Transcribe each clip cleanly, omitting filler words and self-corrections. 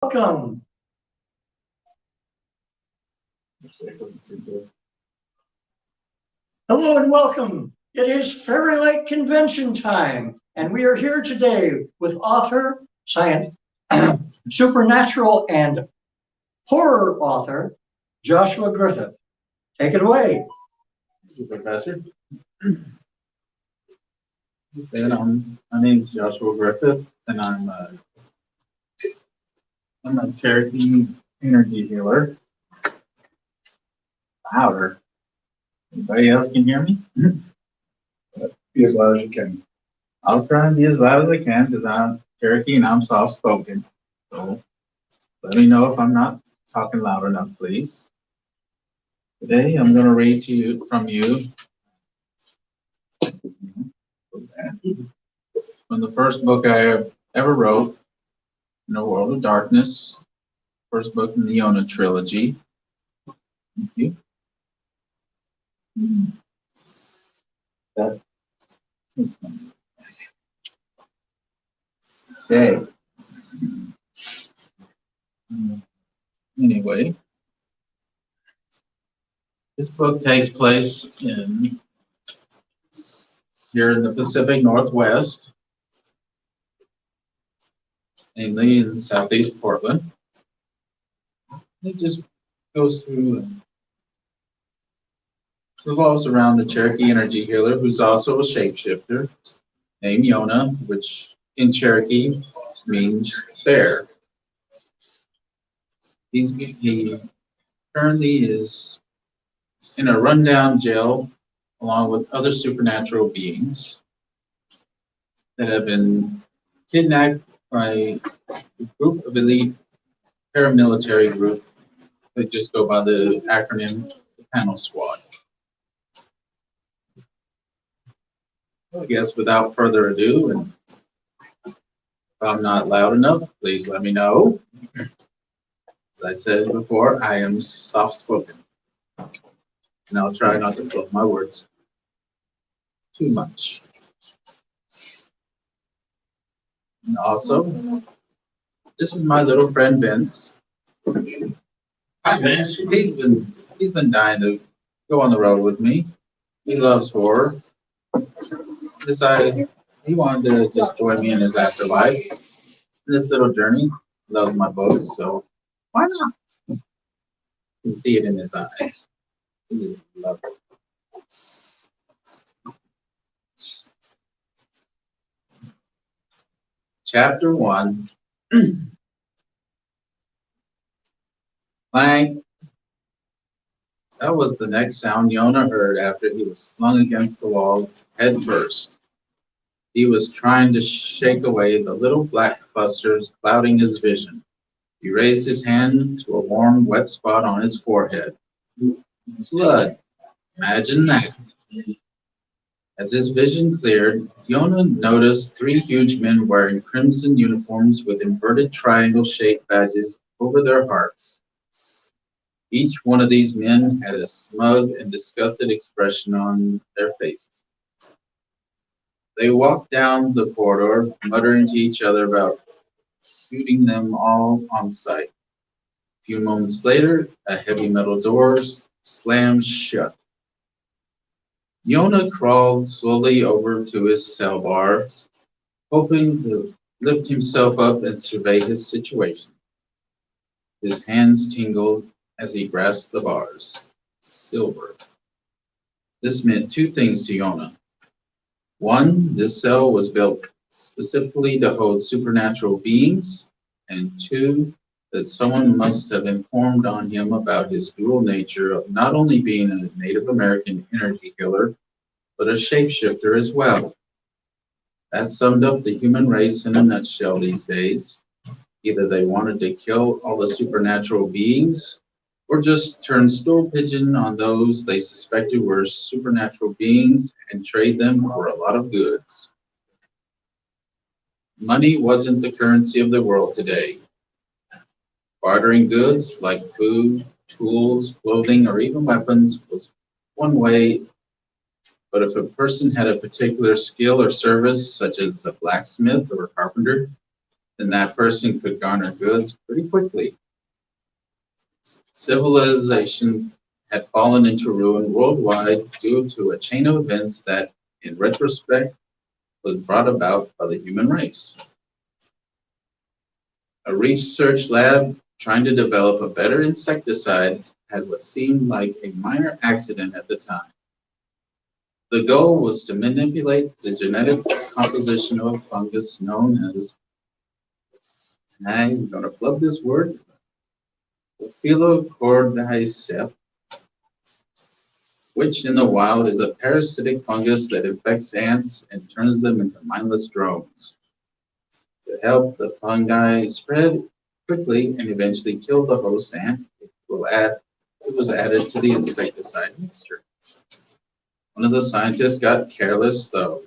Welcome. Hello and welcome. It is Fairylight Convention time, and we are here today with author, science, supernatural, and horror author, Joshua Griffith. Take it away. Thank you, Professor. My name is Joshua Griffith, and I'm a Cherokee energy healer. Louder. Anybody else can hear me? Be as loud as you can. I'll try and be as loud as I can because I'm Cherokee and I'm soft spoken. So let me know if I'm not talking loud enough, please. Today I'm going to read to you from the first book I ever wrote, In a World of Darkness, first book in the Yona trilogy. Thank you. Okay. Anyway, this book takes place here in the Pacific Northwest, mainly in southeast Portland. It just goes through and revolves around the Cherokee energy healer, who's also a shapeshifter, named Yona, which in Cherokee means bear. He currently is in a rundown jail along with other supernatural beings that have been kidnapped by a group of elite paramilitary group that just go by the acronym the Panel Squad. I guess without further ado, and if I'm not loud enough, please let me know. As I said before, I am soft-spoken, and I'll try not to flip my words too much. And also, this is my little friend Vince. Hi, Vince. He's been dying to go on the road with me. He loves horror. Decided he wanted to just join me in his afterlife. This little journey. Loves my books, so why not? You can see it in his eyes. He loves it. Chapter 1. Clank. That was the next sound Yona heard after he was slung against the wall head first. He was trying to shake away the little black clusters clouding his vision. He raised his hand to a warm, wet spot on his forehead. Blood. Imagine that. As his vision cleared, Yona noticed 3 huge men wearing crimson uniforms with inverted triangle-shaped badges over their hearts. Each one of these men had a smug and disgusted expression on their faces. They walked down the corridor, muttering to each other about shooting them all on sight. A few moments later, a heavy metal door slammed shut. Yona crawled slowly over to his cell bar, hoping to lift himself up and survey his situation. His hands tingled as he grasped the bars. Silver. This meant 2 things to Yona. 1, this cell was built specifically to hold supernatural beings, and 2, that someone must have informed on him about his dual nature of not only being a Native American energy healer, but a shapeshifter as well. That summed up the human race in a nutshell these days. Either they wanted to kill all the supernatural beings, or just turn stool pigeon on those they suspected were supernatural beings and trade them for a lot of goods. Money wasn't the currency of the world today. Bartering goods like food, tools, clothing, or even weapons was one way, but if a person had a particular skill or service, such as a blacksmith or a carpenter, then that person could garner goods pretty quickly. Civilization had fallen into ruin worldwide due to a chain of events that, in retrospect, was brought about by the human race. A research lab trying to develop a better insecticide had what seemed like a minor accident at the time. The goal was to manipulate the genetic composition of a fungus known as, I'm going to flub this word, Phyllocordyceps, which in the wild is a parasitic fungus that infects ants and turns them into mindless drones. To help the fungi spread quickly and eventually kill the host ant, it was added to the insecticide mixture. One of the scientists got careless, though,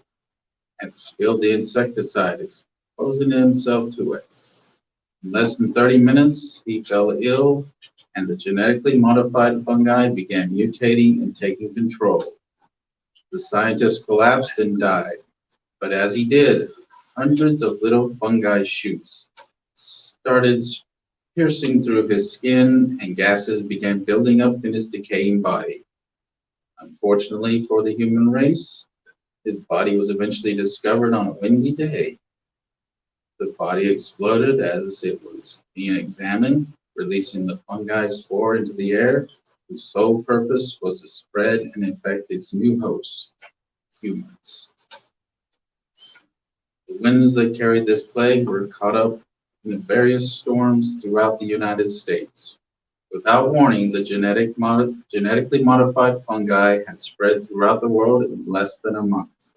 and spilled the insecticide, exposing himself to it. In less than 30 minutes, he fell ill, and the genetically modified fungi began mutating and taking control. The scientist collapsed and died, but as he did, hundreds of little fungi shoots started piercing through his skin, and gases began building up in his decaying body. Unfortunately for the human race, his body was eventually discovered on a windy day. The body exploded as it was being examined, releasing the fungi spore into the air, whose sole purpose was to spread and infect its new hosts, humans. The winds that carried this plague were caught up in various storms throughout the United States. Without warning, the genetically modified fungi had spread throughout the world in less than a month.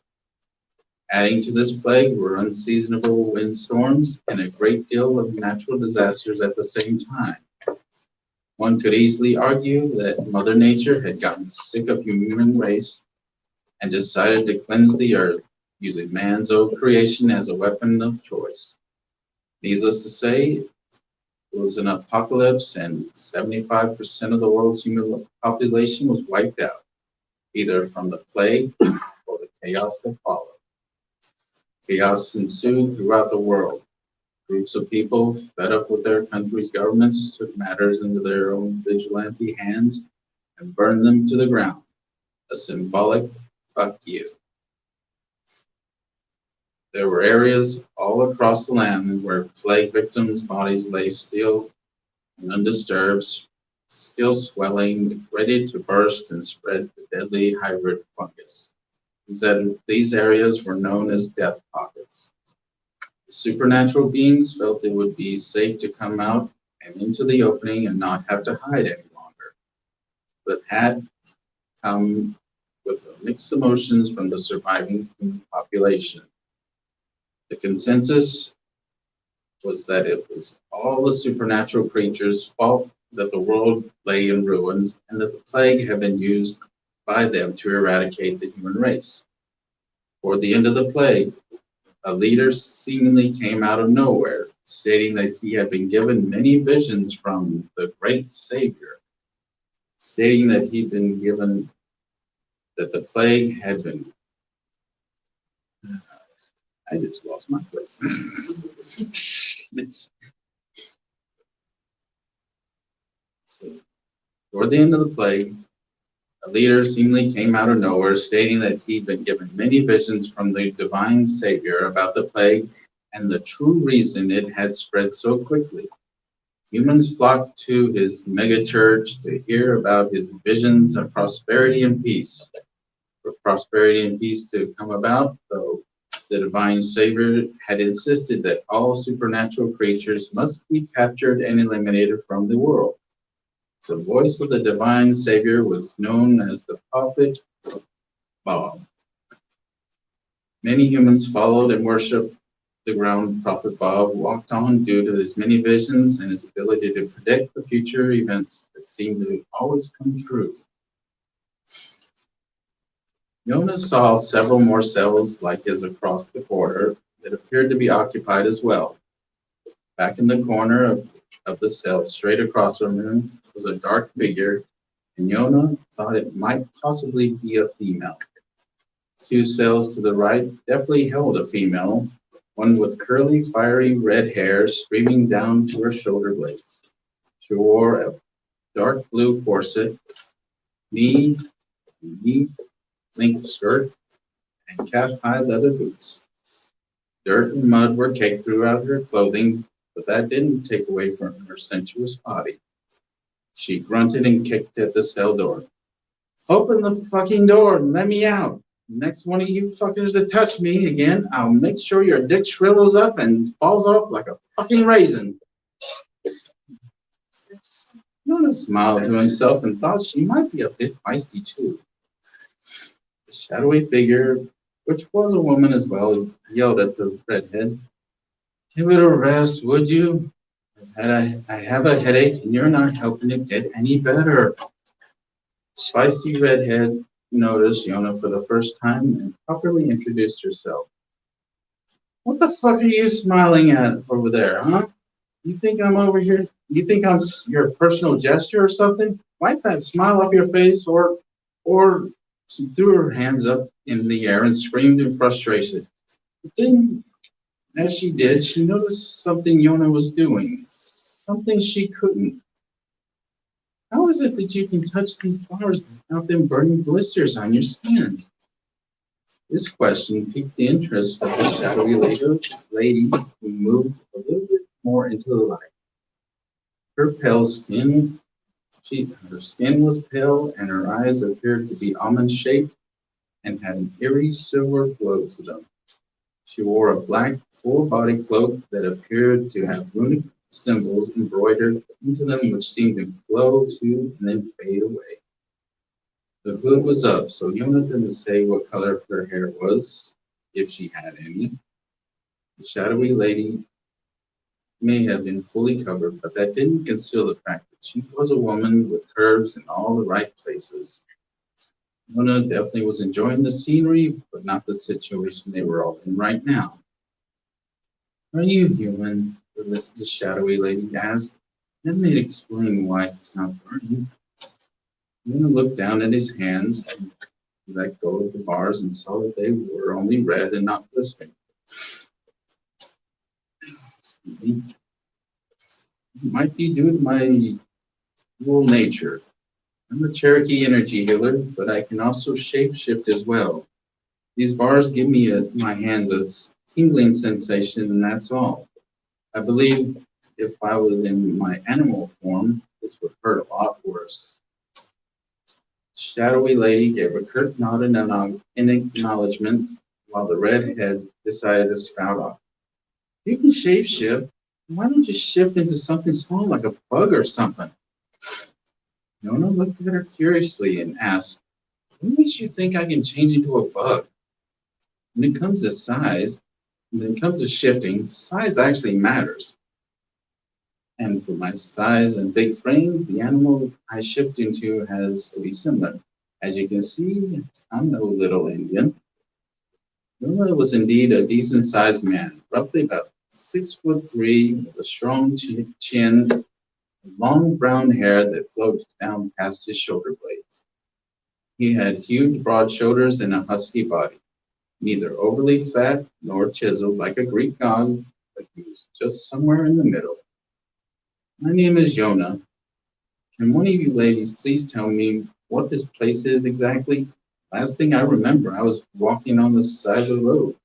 Adding to this plague were unseasonable windstorms and a great deal of natural disasters at the same time. One could easily argue that Mother Nature had gotten sick of human race and decided to cleanse the earth, using man's own creation as a weapon of choice. Needless to say, it was an apocalypse, and 75% of the world's human population was wiped out, either from the plague or the chaos that followed. Chaos ensued throughout the world. Groups of people, fed up with their country's governments, took matters into their own vigilante hands and burned them to the ground. A symbolic fuck you. There were areas all across the land where plague victims' bodies lay still and undisturbed, still swelling, ready to burst and spread the deadly hybrid fungus. These areas were known as death pockets. The supernatural beings felt it would be safe to come out and into the opening and not have to hide any longer, but had come with mixed emotions from the surviving human population. The consensus was that it was all the supernatural creatures' fault that the world lay in ruins, and that the plague had been used by them to eradicate the human race. Toward the end of the plague, a leader seemingly came out of nowhere, stating that he had been given many visions from the great Savior, stating that he'd been given that the plague had been. I just lost my place. So, toward the end of the plague, a leader seemingly came out of nowhere, stating that he'd been given many visions from the divine Savior about the plague and the true reason it had spread so quickly. Humans flocked to his megachurch to hear about his visions of prosperity and peace. For prosperity and peace to come about, though, the divine Savior had insisted that all supernatural creatures must be captured and eliminated from the world. The voice of the divine Savior was known as the prophet Bob. Many humans followed and worshiped the ground prophet Bob walked on due to his many visions and his ability to predict the future events that seemed to always come true. Yona saw several more cells like his across the corridor that appeared to be occupied as well. Back in the corner of the cell, straight across from him, was a dark figure, and Yona thought it might possibly be a female. Two cells to the right definitely held a female, one with curly, fiery red hair streaming down to her shoulder blades. She wore a dark blue corset, knee length skirt, and calf-high leather boots. Dirt and mud were caked throughout her clothing, but that didn't take away from her sensuous body. She grunted and kicked at the cell door. Open the fucking door and let me out. Next one of you fuckers that touch me again, I'll make sure your dick shrivels up and falls off like a fucking raisin. Nona smiled to himself and thought she might be a bit feisty too. The shadowy figure, which was a woman as well, yelled at the redhead. Give it a rest, would you? I have a headache and you're not helping it get any better. Spicy redhead noticed Yona for the first time and properly introduced herself. What the fuck are you smiling at over there, huh? You think I'm over here? You think I'm your personal gesture or something? Wipe that smile off your face, or she threw her hands up in the air and screamed in frustration. But then, as she did, she noticed something Yona was doing, something she couldn't. How is it that you can touch these bars without them burning blisters on your skin? This question piqued the interest of the shadowy lady who moved a little bit more into the light. Her skin was pale and her eyes appeared to be almond-shaped and had an eerie silver glow to them. She wore a black full-body cloak that appeared to have runic symbols embroidered into them which seemed to glow too and then fade away. The hood was up, so Yona didn't say what color her hair was, if she had any. The shadowy lady may have been fully covered, but that didn't conceal the fact that she was a woman with curves in all the right places. Yona definitely was enjoying the scenery, but not the situation they were all in right now. Are you human? The shadowy lady asked. That may explain why it's not burning. Yona looked down at his hands and let go of the bars and saw that they were only red and not blistering. It might be due to my dual nature. I'm a Cherokee energy healer, but I can also shapeshift as well. These bars give me my hands a tingling sensation, and that's all. I believe if I was in my animal form, this would hurt a lot worse. The shadowy lady gave a curt nod in acknowledgement, while the redhead decided to spout off. You can shapeshift. Why don't you shift into something small like a bug or something? Yona looked at her curiously and asked, what makes you think I can change into a bug? When it comes to size, when it comes to shifting, size actually matters. And for my size and big frame, the animal I shift into has to be similar. As you can see, I'm no little Indian. Yona was indeed a decent-sized man, roughly about 6'3", with a strong chin, and long brown hair that flowed down past his shoulder blades. He had huge, broad shoulders and a husky body, neither overly fat nor chiseled like a Greek god, but he was just somewhere in the middle. My name is Yona. Can one of you ladies please tell me what this place is exactly? Last thing I remember, I was walking on the side of the road.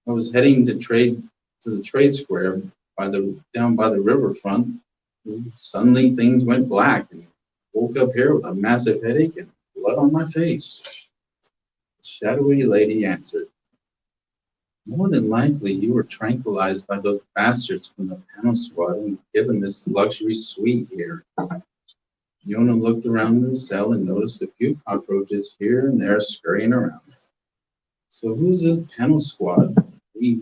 I was heading to the trade square down by the riverfront. Suddenly things went black and I woke up here with a massive headache and blood on my face. The shadowy lady answered, more than likely you were tranquilized by those bastards from the panel squad and given this luxury suite here. Yona looked around the cell and noticed a few cockroaches here and there scurrying around. So who's this panel squad? Who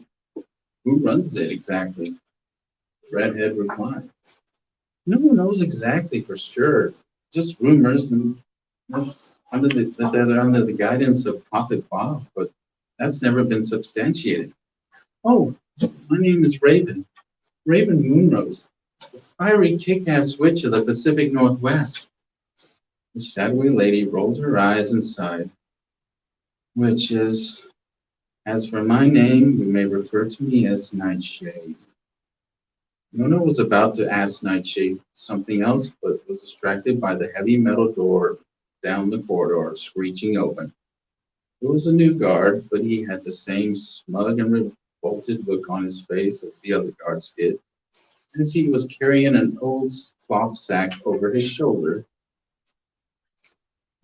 runs it exactly? The redhead replied. No one knows exactly for sure. Just rumors, and that's that they're under the guidance of Prophet Bob, but that's never been substantiated. Oh, my name is Raven Moonrose, the fiery kick-ass witch of the Pacific Northwest. The shadowy lady rolled her eyes and sighed. Witches. As for my name, you may refer to me as Nightshade. Yona was about to ask Nightshade something else, but was distracted by the heavy metal door down the corridor screeching open. It was a new guard, but he had the same smug and revolted look on his face as the other guards did, as he was carrying an old cloth sack over his shoulder.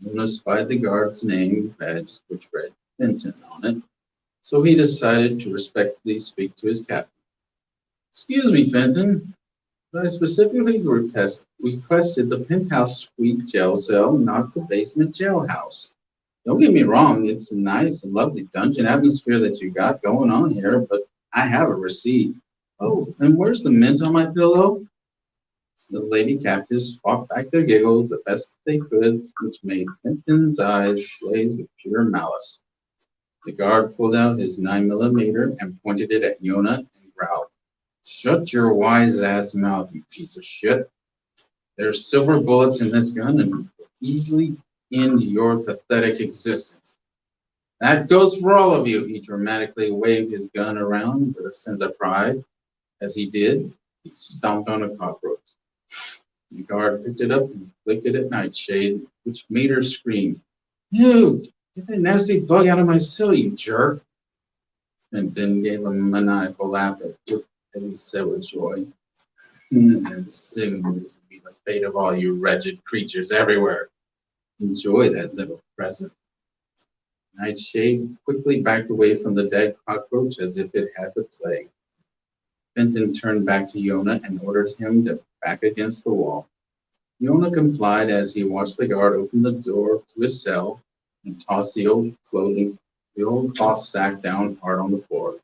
Yona spied the guard's name badge, which read Fenton on it, so he decided to respectfully speak to his captain. Excuse me, Fenton, but I specifically requested the penthouse suite jail cell, not the basement jailhouse. Don't get me wrong, it's a nice and lovely dungeon atmosphere that you got going on here, but I have a receipt. Oh, and where's the mint on my pillow? The lady captives fought back their giggles the best they could, which made Fenton's eyes blaze with pure malice. The guard pulled out his 9mm and pointed it at Yona and growled, "Shut your wise-ass mouth, you piece of shit. There's silver bullets in this gun and will easily end your pathetic existence. That goes for all of you." He dramatically waved his gun around with a sense of pride. As he did, he stomped on a cockroach. The guard picked it up and flicked it at Nightshade, which made her scream, "You! Get that nasty bug out of my cell, you jerk!" Fenton gave a maniacal laugh as he said with joy, "And soon this will be the fate of all you wretched creatures everywhere. Enjoy that little present." Nightshade quickly backed away from the dead cockroach as if it had the plague. Fenton turned back to Yona and ordered him to back against the wall. Yona complied as he watched the guard open the door to his cell and toss the old cloth sack down hard on the floor.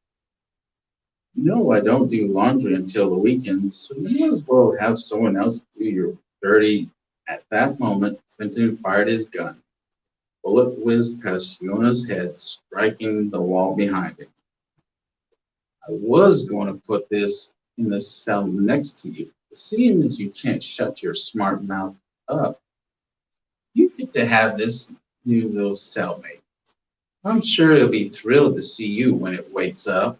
"You know I don't do laundry until the weekends, so you might as well have someone else do your dirty." At that moment, Fenton fired his gun. Bullet whizzed past Yona's head, striking the wall behind him. "I was going to put this in the cell next to you. Seeing as you can't shut your smart mouth up, you get to have this new little cellmate. I'm sure he'll be thrilled to see you when it wakes up."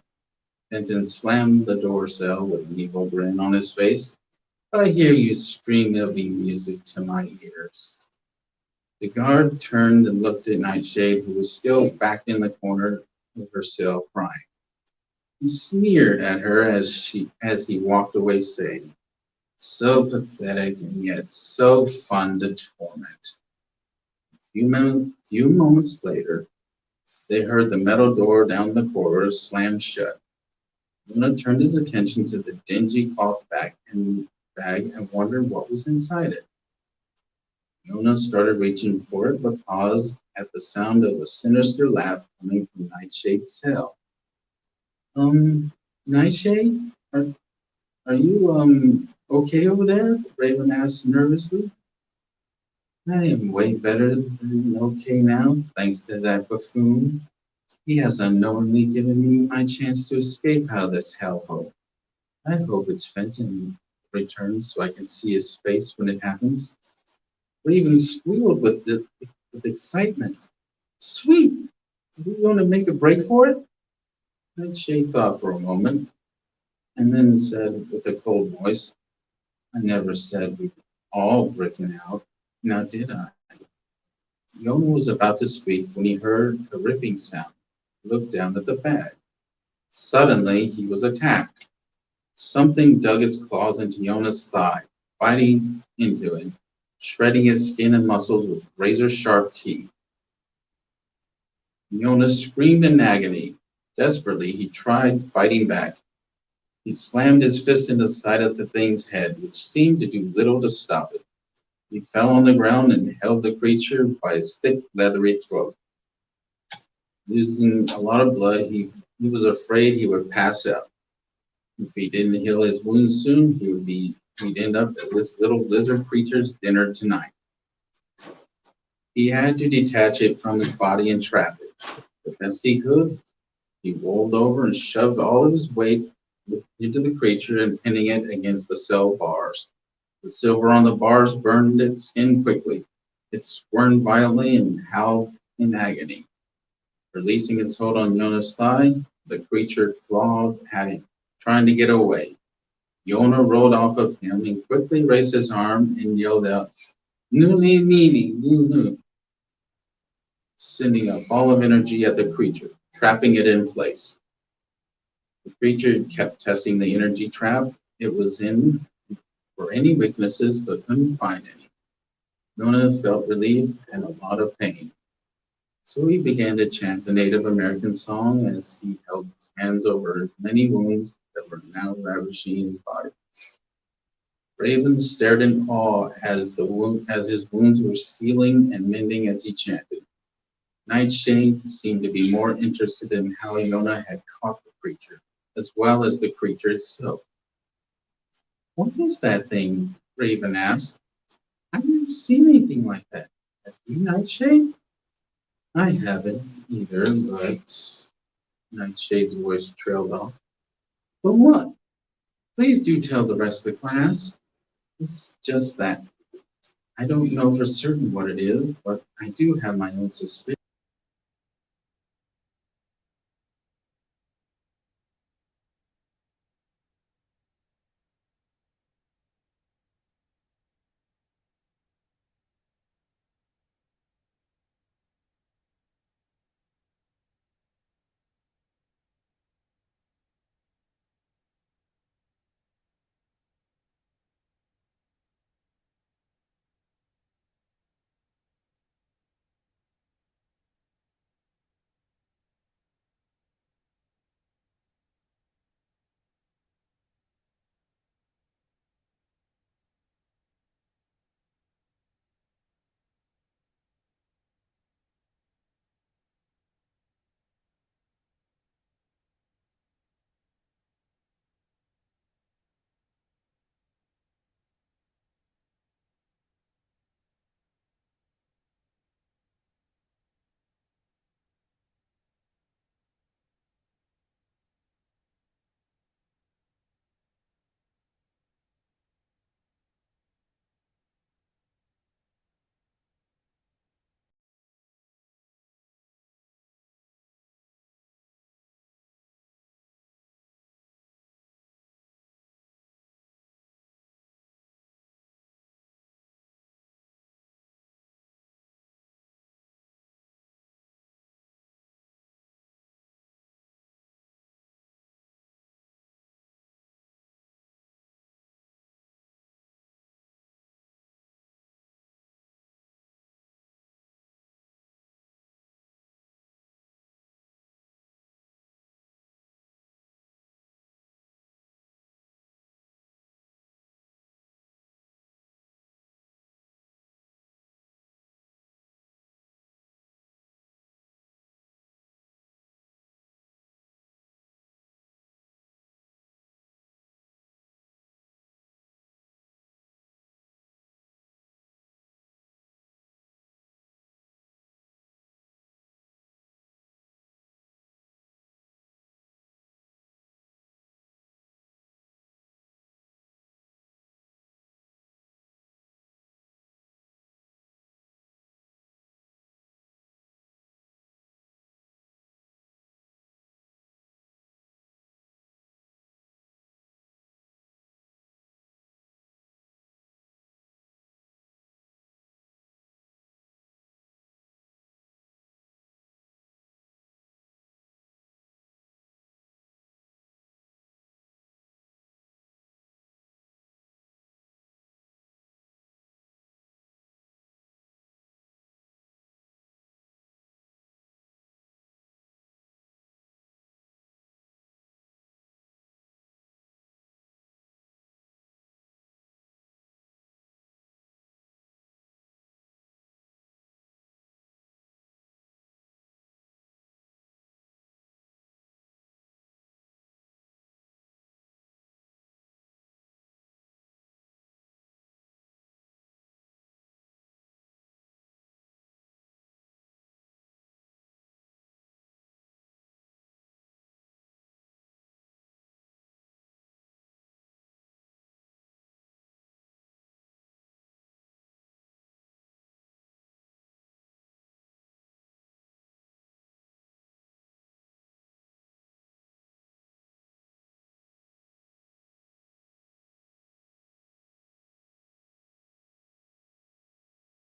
Fenton slammed the door cell with an evil grin on his face. "I hear you scream it'll be music to my ears." The guard turned and looked at Nightshade, who was still back in the corner of her cell crying. He sneered at her as he walked away, saying, "So pathetic and yet so fun to torment." A few moments later, they heard the metal door down the corridor slam shut. Luna turned his attention to the dingy cloth bag and wondered what was inside it. Yona started reaching for it, but paused at the sound of a sinister laugh coming from Nightshade's cell. Nightshade? Are you, okay over there?" Raven asked nervously. "I am way better than okay now, thanks to that buffoon. He has unknowingly given me my chance to escape out of this hellhole. I hope it's Fenton returns so I can see his face when it happens." Raven squealed with excitement. "Sweet! Are we going to make a break for it?" Nightshade thought for a moment, and then said with a cold voice, "I never said we were all breaking out, now did I?" Yona was about to speak when he heard a ripping sound. He looked down at the bag. Suddenly, he was attacked. Something dug its claws into Yona's thigh, biting into it, shredding his skin and muscles with razor-sharp teeth. Yona screamed in agony. Desperately, he tried fighting back. He slammed his fist into the side of the thing's head, which seemed to do little to stop it. He fell on the ground and held the creature by his thick, leathery throat. Losing a lot of blood, he was afraid he would pass out. If he didn't heal his wounds soon, he'd end up as this little lizard creature's dinner tonight. He had to detach it from his body and trap it. The best he could, he rolled over and shoved all of his weight into the creature and pinning it against the cell bars. The silver on the bars burned its skin quickly. It squirmed violently and howled in agony. Releasing its hold on Yona's thigh, the creature clawed at him, trying to get away. Yona rolled off of him and quickly raised his arm and yelled out, "Nuni nini, nu," sending a ball of energy at the creature, trapping it in place. The creature kept testing the energy trap it was in for any weaknesses, but couldn't find any. Nona felt relief and a lot of pain. So he began to chant a Native American song as he held his hands over his many wounds that were now ravaging his body. Raven stared in awe as his wounds were sealing and mending as he chanted. Nightshade seemed to be more interested in how Yona had caught the creature, as well as the creature itself. "What is that thing?" Raven asked. "I've never seen anything like that. Have you, Nightshade?" "I haven't either, but..." Nightshade's voice trailed off. "But what? Please do tell the rest of the class." "It's just that. I don't know for certain what it is, but I do have my own suspicions."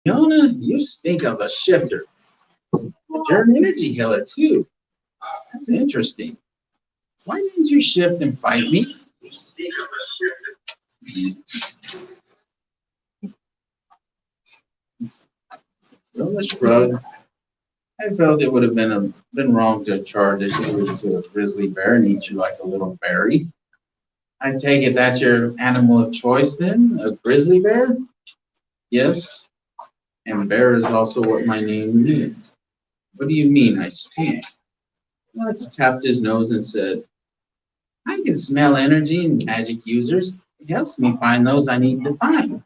Yona, you stink of a shifter. But you're an energy healer, too. That's interesting. Why didn't you shift and fight me? You stink of a shifter. Yona shrugged. I felt it would have been wrong to charge you to a grizzly bear and eat you like a little berry. I take it that's your animal of choice then, a grizzly bear? Yes, and bear is also what my name means. What do you mean I stink? Lex tapped his nose and said, I can smell energy in magic users. It helps me find those I need to find.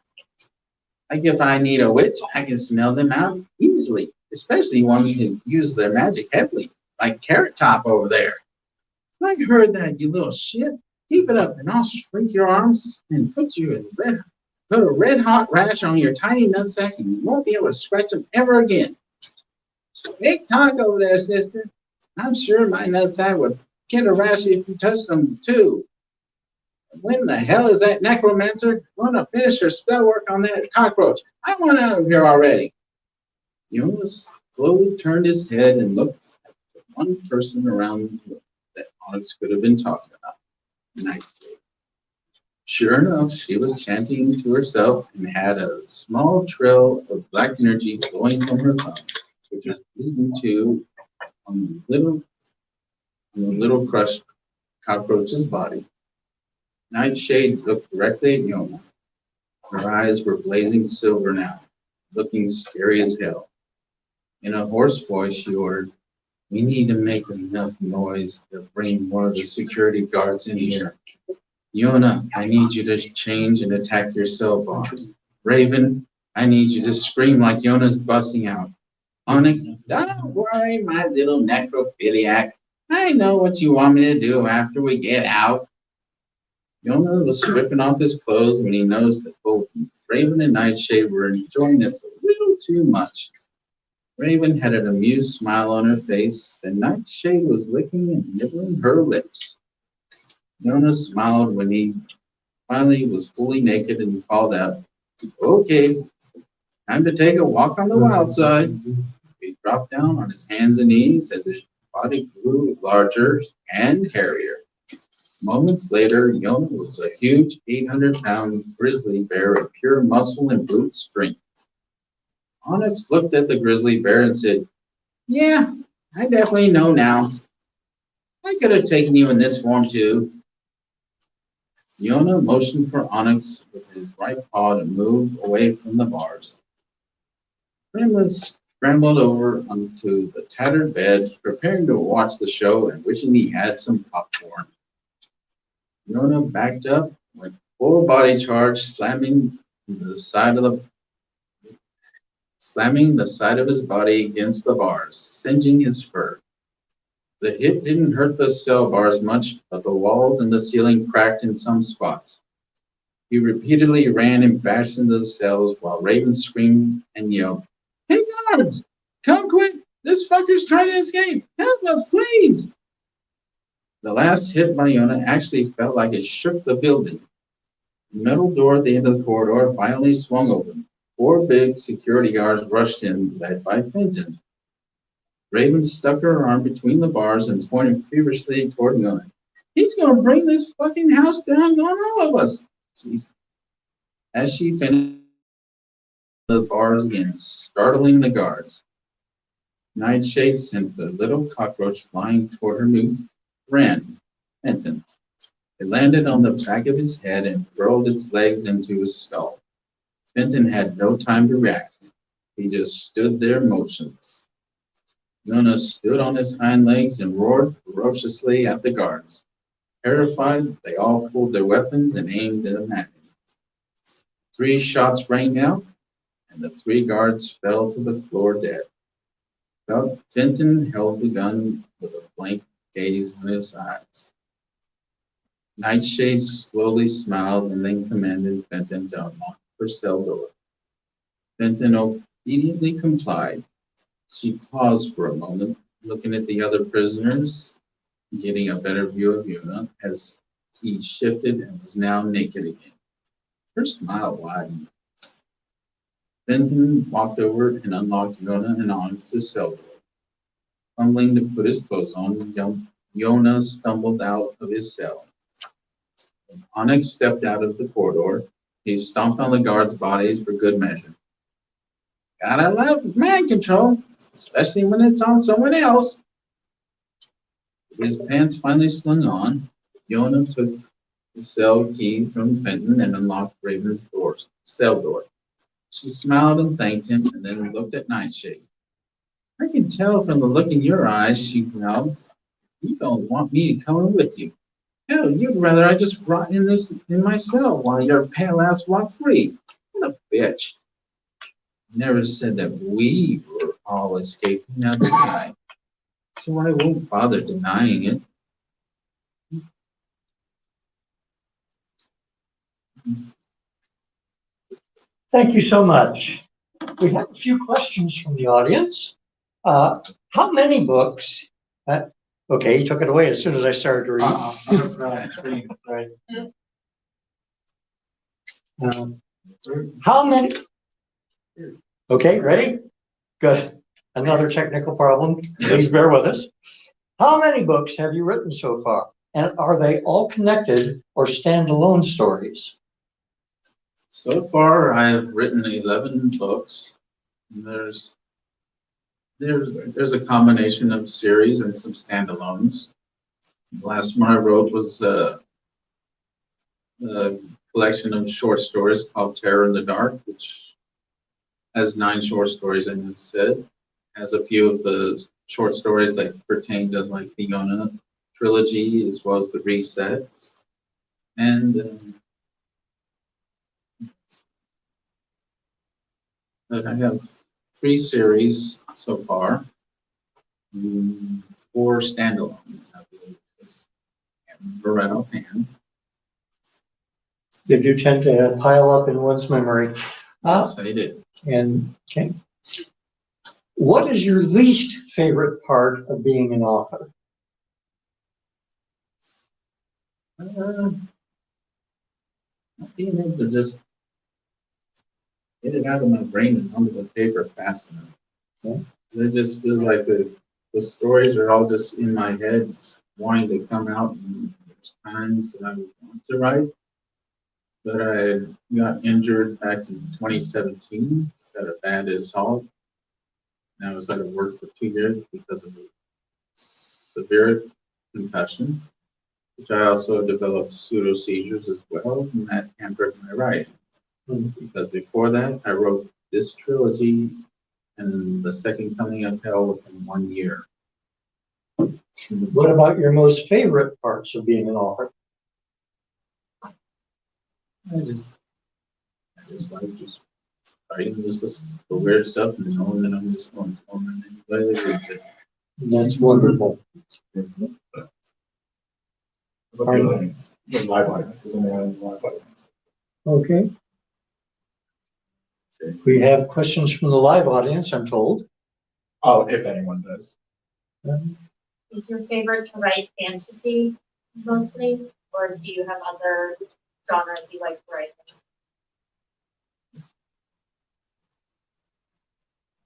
Like if I need a witch, I can smell them out easily, especially ones who use their magic heavily, like Carrot Top over there. I heard that, you little shit. Keep it up and I'll shrink your arms and put a red hot rash on your tiny nutsack and you won't be able to scratch them ever again. Big talk over there, sister. I'm sure my nutsack would get a rash if you touched them too. When the hell is that necromancer going to finish her spell work on that cockroach? I want out of here already. Jonas slowly turned his head and looked at the one person around that Onyx could have been talking about. Nightshade. Sure enough, she was chanting to herself and had a small trail of black energy flowing from her thumb, which was leading to on the little crushed cockroach's body. Nightshade looked directly at Yona. Her eyes were blazing silver now, looking scary as hell. In a hoarse voice, she ordered, we need to make enough noise to bring one of the security guards in here. Yona, I need you to change and attack your cell bars. Raven, I need you to scream like Yona's busting out. Onyx, don't worry, my little necrophiliac. I know what you want me to do after we get out. Yona was stripping off his clothes when he noticed that both Raven and Nightshade were enjoying this a little too much. Raven had an amused smile on her face, and Nightshade was licking and nibbling her lips. Yona smiled when he finally was fully naked and called out, okay, time to take a walk on the wild side. He dropped down on his hands and knees as his body grew larger and hairier. Moments later, Yona was a huge 800-pound grizzly bear of pure muscle and brute strength. Onyx looked at the grizzly bear and said, yeah, I definitely know now. I could have taken you in this form too. Yona motioned for Onyx with his right paw to move away from the bars. Gremlin scrambled over onto the tattered bed, preparing to watch the show and wishing he had some popcorn. Yona backed up, went full body charge, slamming the side of his body against the bars, singeing his fur. The hit didn't hurt the cell bars much, but the walls and the ceiling cracked in some spots. He repeatedly ran and bashed into the cells while Raven screamed and yelled, hey guards, come quick, this fucker's trying to escape, help us please! The last hit by Yona actually felt like it shook the building. The metal door at the end of the corridor violently swung open. 4 big security guards rushed in, led by Fenton. Raven stuck her arm between the bars and pointed feverishly toward Yona. He's going to bring this fucking house down on all of us. As she finished the bars again, startling the guards. Nightshade sent the little cockroach flying toward her new friend, Fenton. It landed on the back of his head and burrowed its legs into his skull. Fenton had no time to react. He just stood there motionless. Yona stood on his hind legs and roared ferociously at the guards. Terrified, they all pulled their weapons and aimed them at him. 3 shots rang out, and the 3 guards fell to the floor dead. Fenton held the gun with a blank gaze on his eyes. Nightshade slowly smiled and then commanded Fenton to unlock her cell door. Fenton obediently complied. She paused for a moment, looking at the other prisoners, getting a better view of Yona as he shifted and was now naked again. Her smile widened. Benton walked over and unlocked Yona and Onyx's cell door. Fumbling to put his clothes on, Yona stumbled out of his cell. When Onyx stepped out of the corridor, he stomped on the guards' bodies for good measure. Gotta love mind control, especially when it's on someone else. With his pants finally slung on, Yona took the cell keys from Fenton and unlocked Raven's cell door. She smiled and thanked him and then looked at Nightshade. I can tell from the look in your eyes, she growled. You don't want me to come in with you. Hell, you'd rather I just rot in my cell while your pale ass walk free. What a bitch. Never said that we were all escaping now tonight. So I won't bother denying it. Thank you so much. We have a few questions from the audience. How many books? Okay, he took it away as soon as I started to read. Right. How many? Okay, ready? Good. Another technical problem. Please bear with us. How many books have you written so far? And are they all connected or standalone stories? So far, I have written 11 books. There's a combination of series and some standalones. The last one I wrote was a collection of short stories called Terror in the Dark, which has 9 short stories in it. It has a few of the short stories that pertain to like the Yona trilogy as well as the Reset. And but I have 3 series so far, 4 standalones, I believe. Right offhand. Did you tend to pile up in one's memory? Yes, I did. And okay. What is your least favorite part of being an author? Not being able to just get it out of my brain and onto the paper fast enough. Yeah. It just feels like the stories are all just in my head, just wanting to come out. And there's times that I want to write, but I got injured back in 2017, got a bad assault, and I was out of work for 2 years because of a severe concussion, which I also developed pseudo seizures as well, and that hampered my writing. Because before that, I wrote this trilogy and the Second Coming of Hell within 1 year. What about your most favorite parts of being an author? I just like just writing just the weird stuff and knowing that I'm just going to torment anybody that reads it. That's wonderful. What's your audience? The live audience, isn't there? Live audience. Okay. We have questions from the live audience, I'm told. Oh, if anyone does. Is your favorite to write fantasy mostly, or do you have other genres you like to write?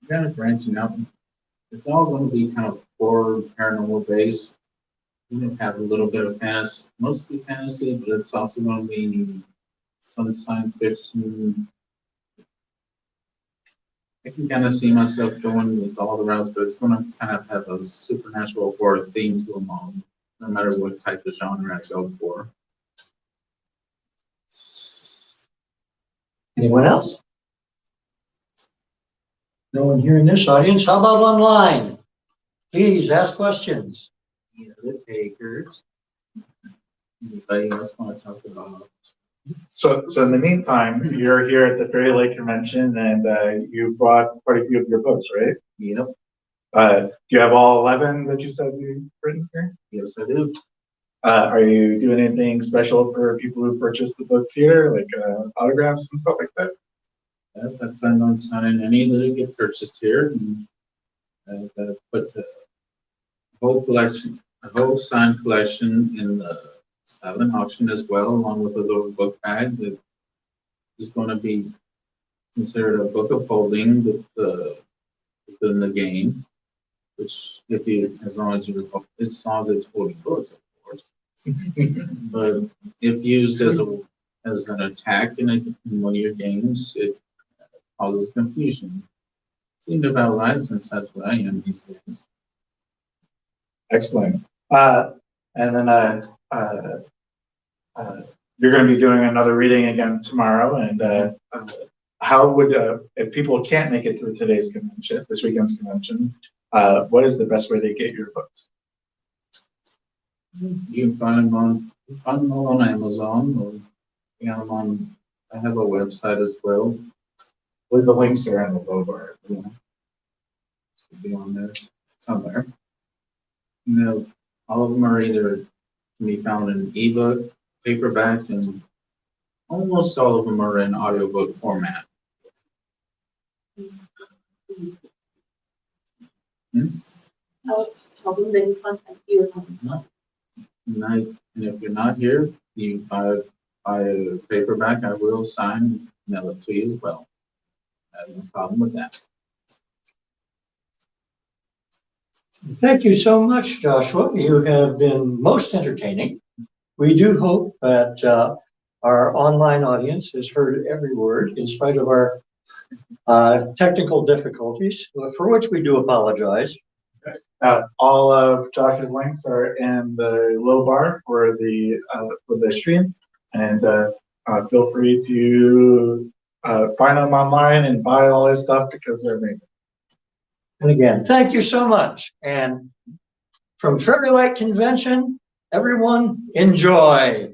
Kind of branching out. It's all going to be kind of horror, paranormal based. We can have a little bit of fantasy, mostly fantasy, but it's also going to be some science fiction. I can kind of see myself going with all the routes, but it's going to kind of have a supernatural horror theme to them all, no matter what type of genre I go for. Anyone else? No one here in this audience. How about online? Please ask questions. The other takers. Anybody else want to talk about? So in the meantime, you're here at the Fairylight Convention, and you brought quite a few of your books, right? Yep. Do you have all 11 that you said you've written here? Yes, I do. Are you doing anything special for people who purchase the books here, like autographs and stuff like that? Yes, I plan on signing any that get purchased here, and I've put a whole collection, a whole signed collection in the silent auction as well, along with a little book bag that is going to be considered a book of holding within the game, which as long as it's holding books, of course. But if used as an attack in one of your games, it causes confusion. Seemed about right, since that's what I am these days. Excellent. And then you're going to be doing another reading again tomorrow. And how would, if people can't make it to today's convention, this weekend's convention, what is the best way to get your books? You can find them on Amazon, or find them on. I have a website as well. Well, the links are in the low bar. Yeah. Should be on there somewhere. You know, all of them are either can be found in ebook, paperbacks, and almost all of them are in audiobook format. And if you're not here, you buy a paperback, I will sign and mail it to you as well. I have no problem with that. Thank you so much, Joshua. You have been most entertaining. We do hope that our online audience has heard every word in spite of our technical difficulties, for which we do apologize. All of Josh's links are in the low bar for the stream, and feel free to find them online and buy all his stuff because they're amazing. And again, thank you so much. And from Fairylight Convention, everyone enjoy.